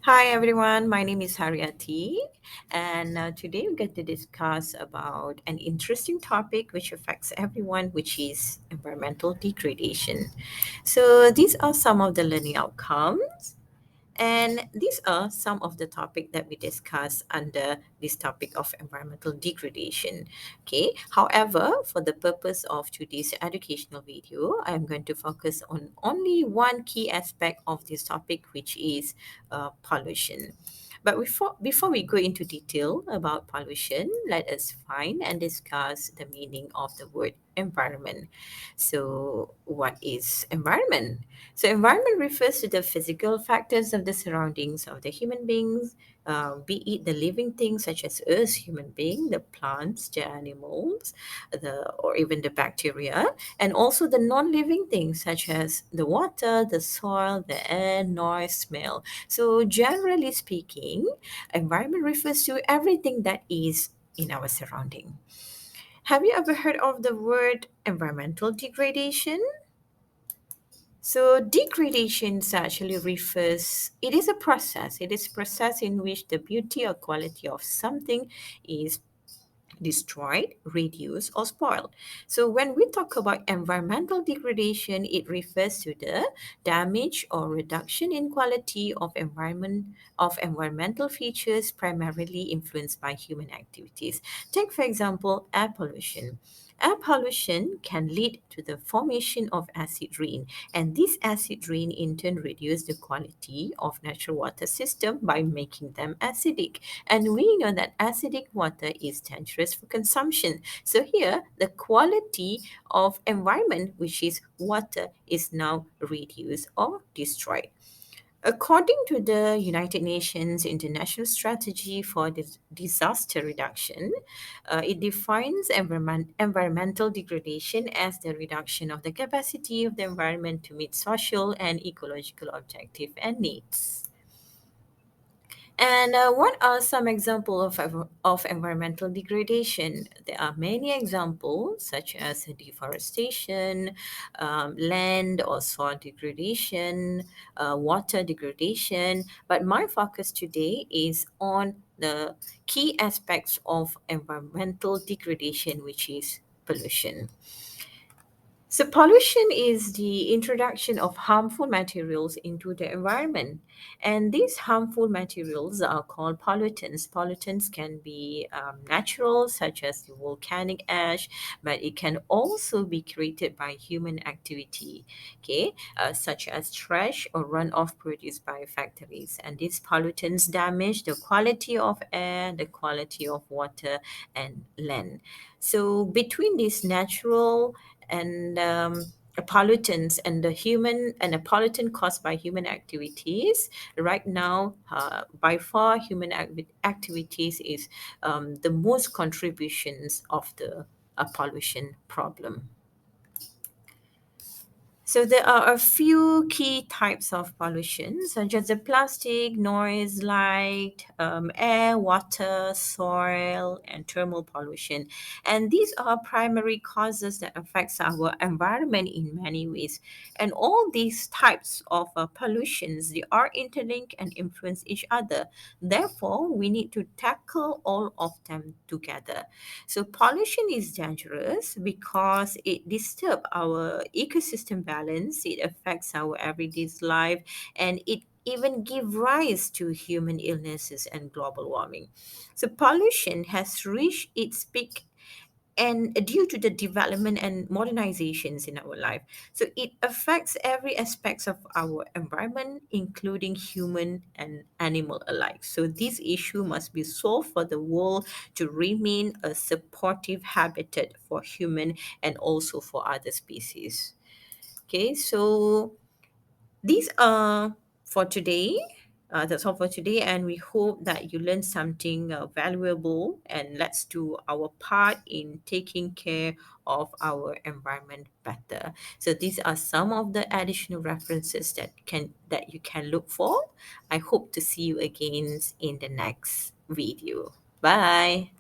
Hi everyone, my name is Haryati, and today we're going to discuss about an interesting topic which affects everyone, which is environmental degradation. So these are some of the learning outcomes, and these are some of the topic that we discuss under this topic of environmental degradation. Okay. However, for the purpose of today's educational video, I'm going to focus on only one key aspect of this topic, which is pollution. But before we go into detail about pollution, let us find and discuss the meaning of the word environment. So, what is environment? So, environment refers to the physical factors of the surroundings of the human beings, be it the living things such as us, human being, the plants, the animals, or even the bacteria, and also the non-living things such as the water, the soil, the air, noise, smell. So, generally speaking, environment refers to everything that is in our surrounding. Have you ever heard of the word environmental degradation? So degradation actually refers, it is a process. It is a process in which the beauty or quality of something is destroyed, reduced, or spoiled. So when we talk about environmental degradation, it refers to the damage or reduction in quality of environmental features primarily influenced by human activities. Take for example air pollution. Air pollution can lead to the formation of acid rain, and this acid rain in turn reduces the quality of natural water system by making them acidic. And we know that acidic water is dangerous for consumption. So here, the quality of environment, which is water, is now reduced or destroyed. According to the United Nations International Strategy for Disaster Reduction, it defines environmental degradation as the reduction of the capacity of the environment to meet social and ecological objectives and needs. And what are some examples of environmental degradation? There are many examples, such as deforestation, land or soil degradation, water degradation. But my focus today is on the key aspects of environmental degradation, which is pollution. So, pollution is the introduction of harmful materials into the environment. And these harmful materials are called pollutants. Pollutants can be natural, such as the volcanic ash, but it can also be created by human activity, okay, such as trash or runoff produced by factories. And these pollutants damage the quality of air, the quality of water, and land. So, between these natural and pollutants and the human and a pollutant caused by human activities, right now by far human activities is the most contributions of the pollution problem. So there are a few key types of pollution, such as the plastic, noise, light, air, water, soil, and thermal pollution. And these are primary causes that affects our environment in many ways. And all these types of pollutions, they are interlinked and influence each other. Therefore, we need to tackle all of them together. So pollution is dangerous because it disturbs our ecosystem balance, it affects our everyday life, and it even give rise to human illnesses and global warming. So pollution has reached its peak and due to the development and modernizations in our life, so it affects every aspects of our environment, including human and animal alike. So this issue must be solved for the world to remain a supportive habitat for human and also for other species. Okay, so these are for today. That's all for today, and we hope that you learned something valuable. And let's do our part in taking care of our environment better. So these are some of the additional references that you can look for. I hope to see you again in the next video. Bye.